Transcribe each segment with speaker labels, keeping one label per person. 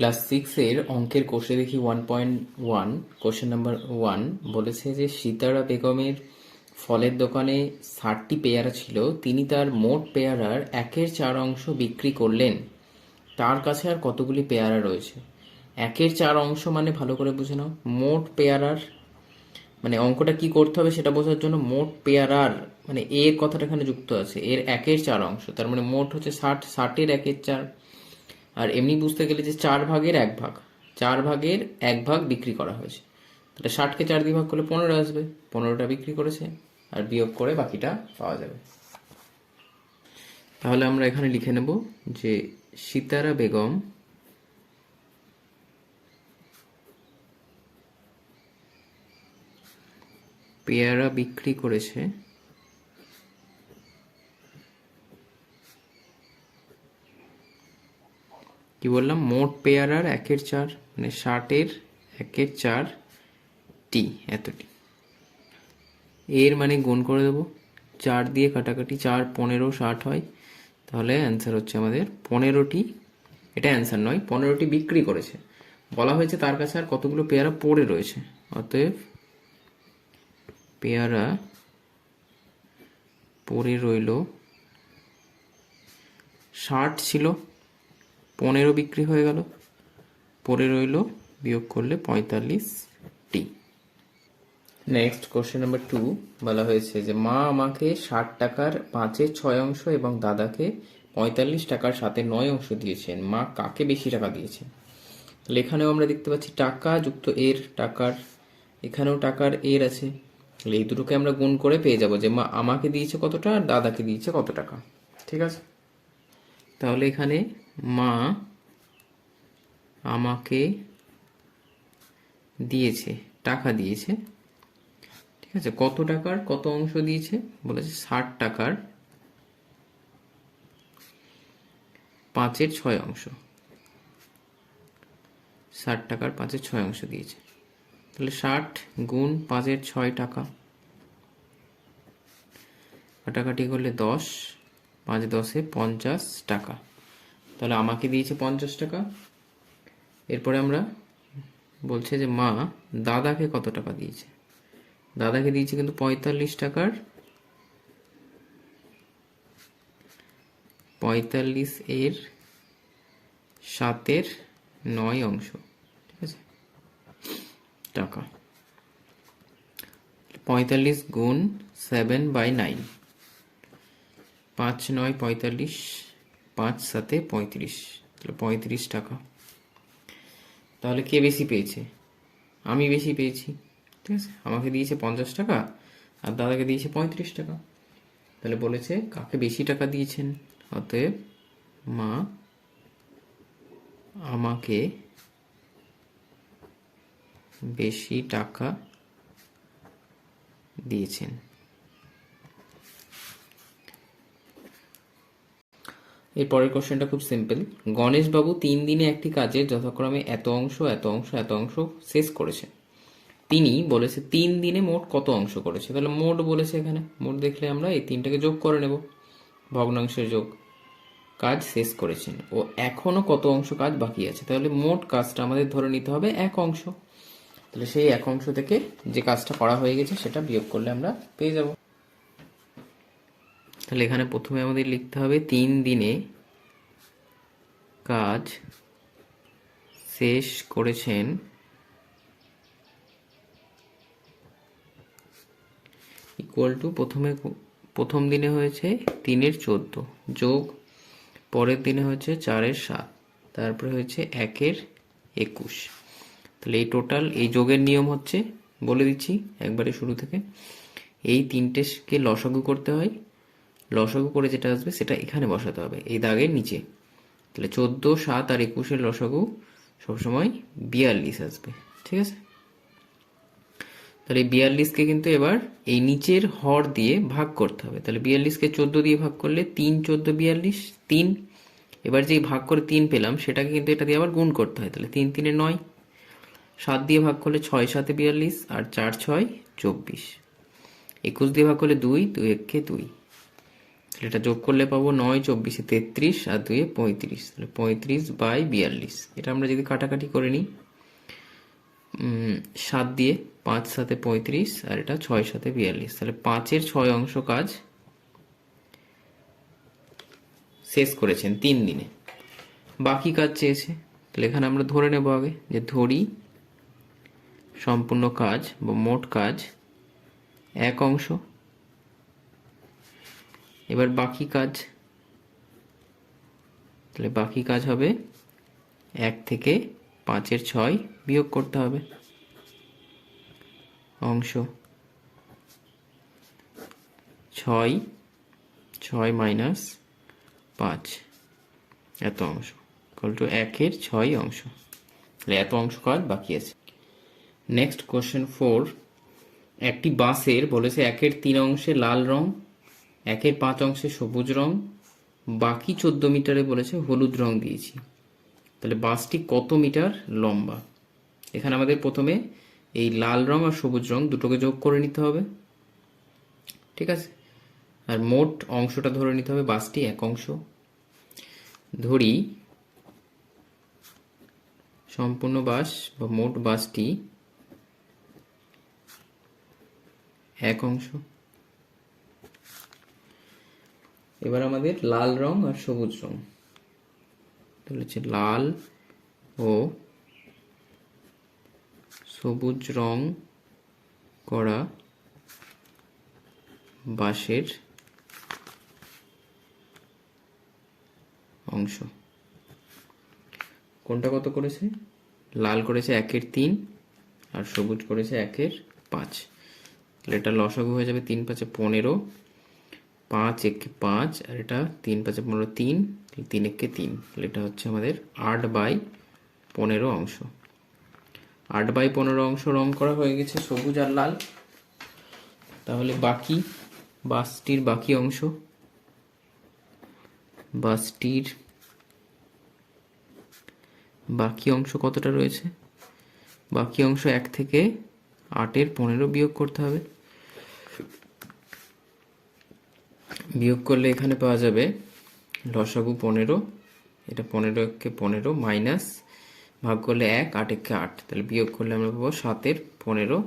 Speaker 1: Class 6-এর অঙ্কের কোষে দেখি 1.1 কোশ্চেন নাম্বার 1 বলেছে যে সিতারা বেগমের ফলের দোকানে 60টি পেয়ারা ছিল, তিনি তার মোট পেয়ারার 1/4 বিক্রি করলেন। তার কাছে আর কতগুলি পেয়ারা রয়েছে? 1/4 মানে ভালো করে বুঝে নাও, মোট পেয়ারার মানে অঙ্কটা কি করতে হবে সেটা বোঝার জন্য মোট পেয়ারার মানে এর কথাটা এখানে যুক্ত আছে, এর 1/4, তার মানে মোট হচ্ছে 60, 60-এর 1/4। আর এমনি বুঝতে গেলে যে 4/1 4/1 বিক্রি করা হয়েছে, তাহলে 60কে 4 দিয়ে ভাগ করলে 15 আসবে, 15টা বিক্রি করেছে, আর বিয়োগ করে বাকিটা পাওয়া যাবে। তাহলে আমরা এখানে লিখে নেব যে সিতারা বেগম পেয়ারা বিক্রি করেছে কি বললাম, মোট পেয়ারার 1/4 মানে 60-এর 1/4 এতটি। এর মানে গুণ করে দেবো, 4 দিয়ে কাটাকাটি, 4 15 60 হয়, তাহলে অ্যান্সার হচ্ছে আমাদের 15টি। এটা অ্যান্সার নয়, 15টি বিক্রি করেছে। বলা হয়েছে তার কাছে আর কতগুলো পেয়ারা পড়ে রয়েছে, অতএব পেয়ারা পড়ে রইল 60 ছিল, 15 বিক্রি হয়ে গেল, পড়ে রইল, বিয়োগ করলে 45টি। নেক্সট কোশ্চেন নাম্বার 2 বলা হয়েছে যে মা আমাকে 60 টাকার 5/6 এবং দাদাকে 45 টাকার 7/9 দিয়েছেন। মা কাকে বেশি টাকা দিয়েছেন? তাহলে এখানেও আমরা দেখতে পাচ্ছি টাকা যুক্ত এর টাকার, এখানেও টাকার এর আছে, তাহলে এই দুটোকে আমরা গুণ করে পেয়ে যাব যে মা আমাকে দিয়েছে কতটা আর দাদাকে দিয়েছে কত টাকা। ঠিক আছে, তাহলে এখানে মা আমাকে দিয়েছে, টাকা দিয়েছে, ঠিক আছে, কত টাকার কত অংশ দিয়েছে বলেছে 60 টাকার 5/6, 60 টাকার 5/6 দিয়েছে। তাহলে 60 গুণ 5/6 টাকা, কাটাকাটি করলে 10, 5 10 50 টাকা, তাহলে আমাকে দিয়েছে 50 টাকা। এরপরে আমরা বলছে যে মা দাদাকে কত টাকা দিয়েছে, দাদাকে দিয়েছে কিন্তু 45 টাকার 45 7/9, ঠিক আছে, টাকা। 45 গুণ 7/9, 5 9 45, 5 7 35, তাহলে 35 টাকা। তাহলে কে বেশি পেয়েছে? আমি বেশি পেয়েছি, ঠিক আছে, আমাকে দিয়েছে 50 টাকা আর দাদাকে দিয়েছে 35 টাকা। তাহলে বলেছে কাকে বেশি টাকা দিয়েছেন, অতএব মা আমাকে বেশি টাকা দিয়েছেন। এর পরের কোশ্চেনটা খুব সিম্পল। গণেশবাবু 3 দিনে একটি কাজের যথাক্রমে এত অংশ এত অংশ এত অংশ শেষ করেছে। তিনি বলেছে 3 দিনে মোট কত অংশ করেছে? তাহলে মোট বলেছে, এখানে মোট দেখলে আমরা এই 3টাকে যোগ করে নেব, ভগ্নাংশের যোগ। কাজ শেষ করেছেন ও এখনো কত অংশ কাজ বাকি আছে, তাহলে মোট কাজটা আমাদের ধরে নিতে হবে 1 অংশ। তাহলে সেই 1 অংশ থেকে যে কাজটা করা হয়ে গেছে সেটা বিয়োগ করলে আমরা পেয়ে যাব। তাহলে এখানে প্রথমে আমাদের লিখতে হবে 3 দিনে কাজ শেষ করেছেন ইকুয়াল টু, প্রথম দিনে হয়েছে 3/14 যোগ পরের দিনে হয়েছে 4/7, তারপরে হয়েছে 1/21। তাহলে এই টোটাল, এই যোগের নিয়ম হচ্ছে বলে দিচ্ছি একবারে শুরু থেকে, এই 3টেকে লসাগু করতে হয়, লসাগু করে যেটা আসবে সেটা এখানে বসাতে হবে এই দাগের নিচে। তাহলে 14 7 আর 21-এর লসাগু সবসময় 42 আসবে, ঠিক আছে। তাহলে 42কে কিন্তু এবার এই নিচের হর দিয়ে ভাগ করতে হবে। তাহলে 42কে 14 দিয়ে ভাগ করলে 3 14 42 3, এবার যেই ভাগ করে 3 পেলাম সেটাকে কিন্তু এটা দিয়ে আবার গুণ করতে হয়, তাহলে 3 3 9, 7 দিয়ে ভাগ করলে 6 7 42 আর 4 6 24, 21 দিয়ে ভাগ করলে 2 2 1 2, এটা যোগ করলে পাবো 9 × 24 = 33 আর 2 = 35, তাহলে 35/42। এটা আমরা যদি কাটাকাটি করে নিই 7 দিয়ে, 5 × 7 = 35 আর এটা 6 × 7 = 42, তাহলে 5-এর 6 অংশ কাজ শেষ করেছেন 3 দিনে। বাকি কাজ চেয়েছে, তাহলে এখানে আমরা ধরে নেব আগে যে ধরি সম্পূর্ণ কাজ বা মোট কাজ 1 অংশ। এবার বাকি কাজ, তাহলে বাকি কাজ হবে 1 থেকে 5-এর 6 বিয়োগ করতে হবে অংশ, 6 - 5 এত অংশ ইকুয়াল টু 1-এর 6 অংশ। তাহলে এত অংশ কাজ বাকি আছে। নেক্সট কোশ্চেন 4, একটি বাসের বলেছে 1-এর 3 অংশে লাল রং, 1-এর 5 অংশে সবুজ রং, বাকি 14 মিটারে বলেছে হলুদ রং দিয়েছি। তাহলে বাসটি কত মিটার লম্বা? এখানে আমাদের প্রথমে এই লাল রং আর সবুজ রং দুটোকে যোগ করে নিতে হবে, ঠিক আছে, আর মোট অংশটা ধরে নিতে হবে বাসটি 1 অংশ। ধরি সম্পূর্ণ বাস বা মোট বাসটি 1 অংশ। এবার আমাদের লাল রং আর সবুজ রং, তাহলে হচ্ছে লাল ও সবুজ রং করা বাসের অংশ কোনটা কত করেছে? লাল করেছে 1-এর 3 আর সবুজ করেছে 1-এর 5। তাহলে এটা লসাগু হয়ে যাবে 3 × 5 = 15, 5 × 1 = 5 আর এটা 3 × 5 = 15, 3, 3 × 1 = 3। তাহলে এটা হচ্ছে আমাদের 8/15 অংশ। 8/15 অংশ রং করা হয়ে গেছে সবুজ আর লাল। তাহলে বাকি বাসটির বাকি অংশ, বাসটির বাকি অংশ কতটা রয়েছে? বাকি অংশ 1 থেকে 8-এর 15 বিয়োগ করতে হবে। বিয়োগ করলে এখানে পাওয়া যাবে লসাগু 15, এটা 15 × 1 = 15 মাইনাস ভাগ করলে 1, 8 × 1 = 8, তাহলে বিয়োগ করলে আমরা পাবো 7-এর 15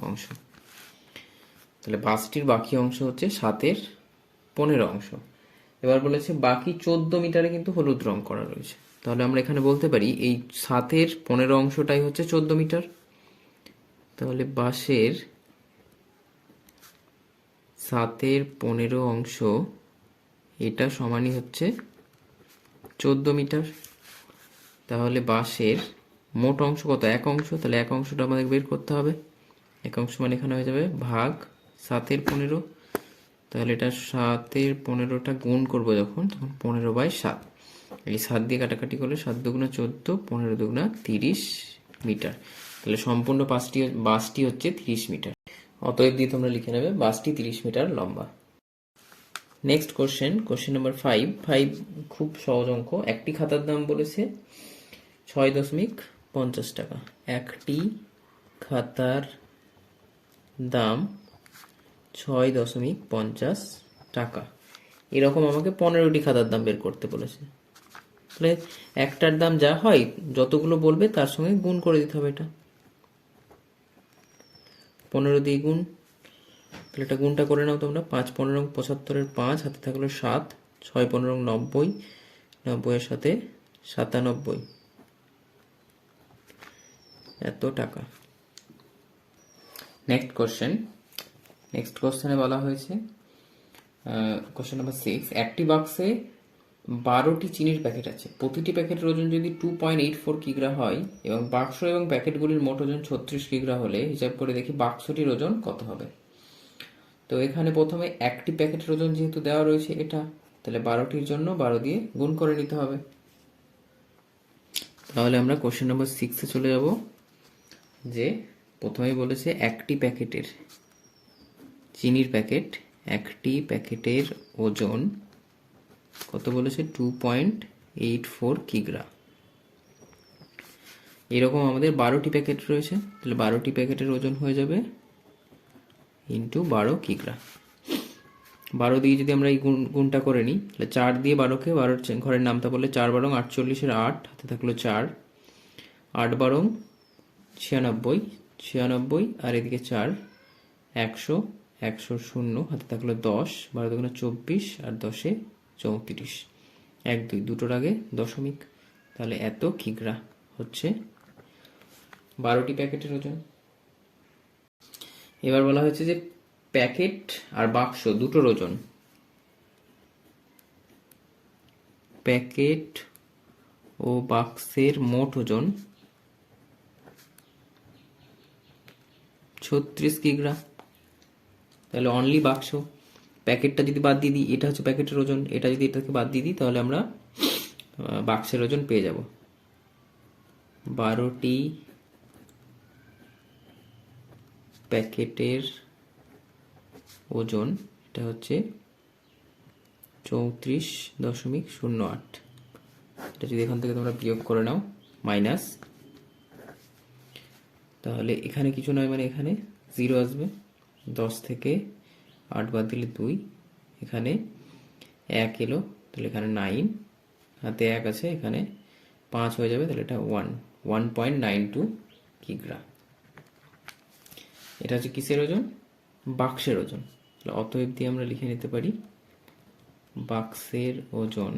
Speaker 1: অংশ। তাহলে বাসটির বাকি অংশ হচ্ছে 7-এর 15 অংশ। এবার বলেছে বাকি 14 মিটারে কিন্তু হলুদ রং করা রয়েছে, তাহলে আমরা এখানে বলতে পারি এই 7-এর 15 অংশটাই হচ্ছে 14 মিটার। তাহলে বাসের 7-এর 15 অংশ এটা সমানই হচ্ছে 14 মিটার। তাহলে বাসের মোট অংশ কত? 1 অংশ। তাহলে 1 অংশটা আমাদের বের করতে হবে। 1 অংশ মানে এখানে হয়ে যাবে ভাগ 7-এর 15। তাহলে এটা 7-এর 15টা গুণ করবো যখন, তখন 15/7। এই 7 দিয়ে কাটাকাটি করলে 7 × 2 = 14, 15 × 2 = 30 মিটার। তাহলে সম্পূর্ণ বাসটি হচ্ছে 30 মিটার। অতএব দিয়ে তোমরা লিখে নেবে বাসটি 30 মিটার লম্বা। নেক্সট কোশ্চেন নাম্বার 5 খুব সহজ অঙ্ক। একটি খাতার দাম বলেছে 6.50 টাকা। একটি খাতার দাম 6.50 টাকা। এরকম আমাকে 15টি খাতার দাম বের করতে বলেছে। তাহলে একটার দাম যা হয় যতগুলো বলবে তার সঙ্গে গুণ করে দিতে হবে। এটা 15 দিয়ে গুণ, তাহলে এটা গুণটা করে নাও তোমরা। 5 × 15 = 75, 5 হাতে থাকলো 7, 6 × 15 = 90, 90-এর সাথে 97, এত টাকা। নেক্সট কোশ্চেনে বলা হয়েছে কোশ্চেন নাম্বার 6, একটি বাক্সে 12টি চিনির প্যাকেট আছে। প্রতিটি প্যাকেটের ওজন যদি 2.84 কিগ্রা হয় এবং বাক্স এবং প্যাকেটগুলির মোট ওজন 36 কিগ্রা হলে হিসাব করে দেখি বাক্সটির ওজন কত হবে। তো এখানে প্রথমে একটি প্যাকেটের ওজন যেহেতু দেওয়া রয়েছে এটা, তাহলে 12টির জন্য 12 দিয়ে গুণ করে নিতে হবে। তাহলে আমরা কোশ্চেন নাম্বার 6-এ চলে যাব। যে প্রথমেই বলেছে একটি প্যাকেটের চিনির প্যাকেট, একটি প্যাকেটের ওজন কত বলেছে? 2.84 কিগ্রা। এরকম আমাদের 12টি প্যাকেট রয়েছে, তাহলে 12টি প্যাকেটের ওজন হয়ে যাবে ইন্টু 12 কিগ্রা। 12 দিয়ে যদি আমরা এই গুণটা করে নিই, তাহলে 4 দিয়ে 12কে 12 ঘরের নামতা বললে 4 12 48-এর 8, হাতে থাকলো 4, 8 12 96, 96 আর এদিকে 4, 100, 100 0, হাতে থাকলো 10, 12 দুগুণে 24 আর 10-এ 34, 1 2 দুটোর আগে দশমিক, তাহলে এত কিগ্রা হচ্ছে 12টি প্যাকেটের ওজন। এবার বলা হয়েছে যে প্যাকেট আর বাক্স দুটোর ওজন, প্যাকেট ও বাক্সের মোট ওজন 36 কিগ্রা। তাহলে অনলি বাক্স, প্যাকেটটা যদি বাদ দিয়ে দিই, এটা হচ্ছে প্যাকেটের ওজন, এটা যদি এটাকে বাদ দিয়ে দিই তাহলে আমরা বাক্সের ওজন পেয়ে যাব। 12টি প্যাকেটের ওজন, এটা হচ্ছে 34.08। এটা যদি এখান থেকে তোমরা বিয়োগ করে নাও মাইনাস, তাহলে এখানে কিছু নয়, মানে এখানে 0 আসবে, 10 থেকে 8 বাদ দিলে 2, এখানে 1 এলো, তাহলে এখানে 9, হাতে 1 আছে, এখানে 5 হয়ে যাবে, তাহলে এটা 1.92 কিগ্রা। এটা হচ্ছে কিসের ওজন? বাক্সের ওজন। তাহলে অতএব দিয়ে আমরা লিখে নিতে পারি বাক্সের ওজন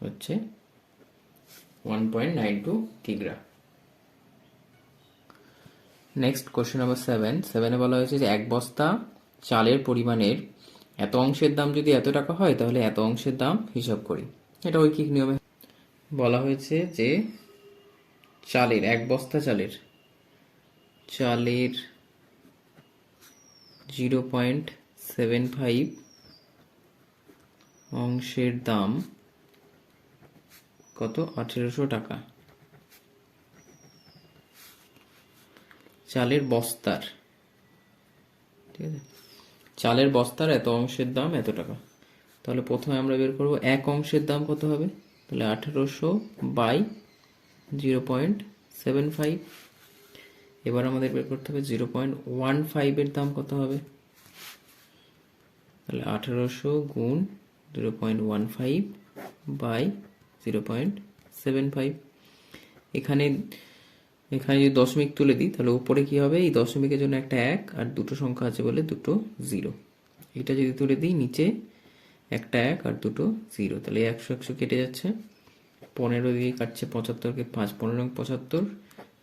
Speaker 1: হচ্ছে 1.92 কিগ্রা। নেক্সট কোশ্চেন নাম্বার 7 বলা হয়েছে যে এক বস্তা চালের পরিমাণের এত অংশের দাম যদি এত টাকা হয় তাহলে এত অংশের দাম হিসাব করি। এটা ঐকিক নিয়মে বলা হয়েছে যে চালের, এক বস্তা চালের 0.75 অংশের দাম কত? 1800 টাকা। চালের বস্তার, ঠিক আছে, চালের বস্তার এত অংশের দাম এত টাকা। তাহলে প্রথমে আমরা বের করব এক অংশের দাম কত হবে, তাহলে 1800 বাই 0.75। এবার আমাদের বের করতে হবে 0.15 এর দাম কত হবে, তাহলে 1800 গুণ 0.15 বাই 0.75। এখানে যদি দশমিক তুলে দিই তাহলে উপরে কি হবে, এই দশমিকের জন্য একটা 1 আর দুটো সংখ্যা আছে বলে দুটো 0। এটা যদি তুলে দিই নিচে একটা 1 আর দুটো 0, তাহলে 100 100 কেটে যাচ্ছে, 15 দিয়ে কাটছে 75কে, 5 15 75,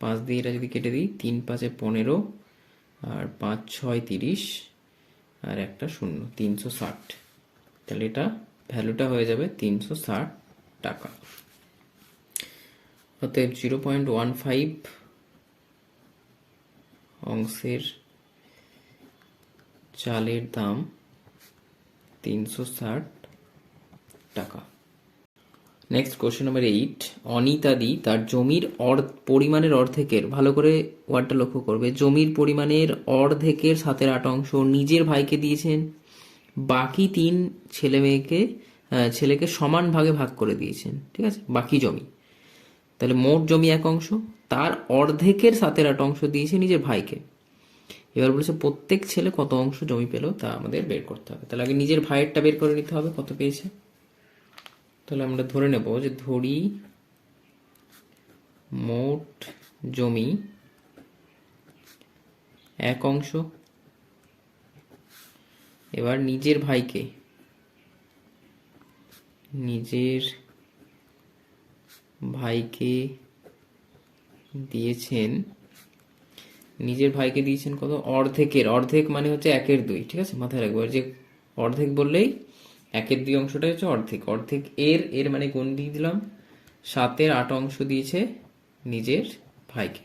Speaker 1: 5 দিয়ে এটা যদি কেটে দিই 3 5 15 আর 5 6 30 আর একটা 0, 360। তাহলে এটা ভ্যালুটা হয়ে যাবে 360 টাকা। অতএব 0.15 অংশের চালের দাম 360 টাকা। নেক্সট কোশ্চেন নাম্বার 8, অনিতাদি তার জমির পরিমাণের অর্ধেকের, ভালো করে ওয়ার্ডটা লক্ষ্য করবে, জমির পরিমাণের অর্ধেকের 7/8 অংশ নিজের ভাইকে দিয়েছেন, বাকি 3 ছেলেকে সমান ভাগে ভাগ করে দিয়েছেন, ঠিক আছে, বাকি জমি। তাহলে মোট জমি 1 অংশ, তার অর্ধেকের 7/8 অংশ দিয়েছে নিজের ভাইকে। এবার বলেছে প্রত্যেক ছেলে কত অংশ জমি পেল তা আমাদের বের করতে হবে। তাহলে আগে নিজের ভাইয়েরটা বের করে নিতে হবে কত পেয়েছে। তাহলে আমরা ধরে নেব যে ধরি মোট জমি 1 অংশ। এবার নিজের ভাইকে দিয়েছেন, নিজের ভাইকে দিয়েছেন কত? অর্ধেকের, অর্ধেক মানে হচ্ছে 1/2, ঠিক আছে, মাথায় রাখবো যে অর্ধেক বললেই 1/2 অংশটা হচ্ছে অর্ধেক। অর্ধেক এর মানে গুণ দিয়ে দিলাম, 7/8 অংশ দিয়েছে নিজের ভাইকে,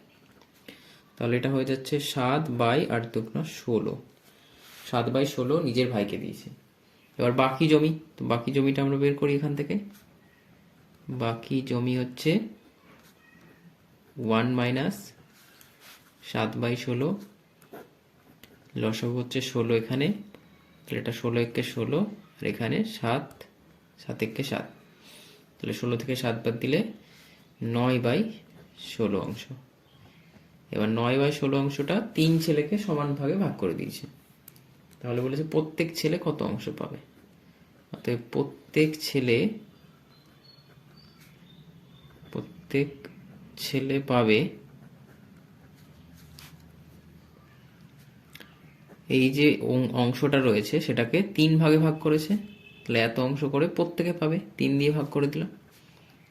Speaker 1: তাহলে এটা হয়ে যাচ্ছে 7/8 × 16, 7/16 নিজের ভাইকে দিয়েছে। এবার বাকি জমি, তো বাকি জমিটা আমরা বের করি এখান থেকে। বাকি জমি হচ্ছে 1 মাইনাস 7/16, লসাগু হচ্ছে 16 এখানে, তাহলে এটা 16 একে 16 আর এখানে 7 একে 7, তাহলে 16 থেকে 7 বাদ দিলে 9/16 অংশ। এবার 9/16 অংশটা 3 ছেলেকে সমান ভাগে ভাগ করে দিয়েছে। তাহলে বলেছে প্রত্যেক ছেলে কত অংশ পাবে। অতএব প্রত্যেক ছেলে পাবে এই যে অংশটা রয়েছে সেটাকে 3 ভাগে ভাগ করেছে, তাহলে এত অংশ করে প্রত্যেকে পাবে, 3 দিয়ে ভাগ করে দিলাম।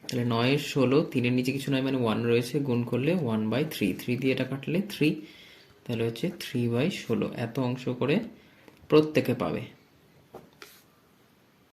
Speaker 1: তাহলে 9-16, 3-এর নিচে কিছু নয় মানে 1 রয়েছে, গুণ করলে 1/3, 3 দিয়ে এটা কাটলে 3, তাহলে হচ্ছে 3/16 এত অংশ করে প্রত্যেকে পাবে।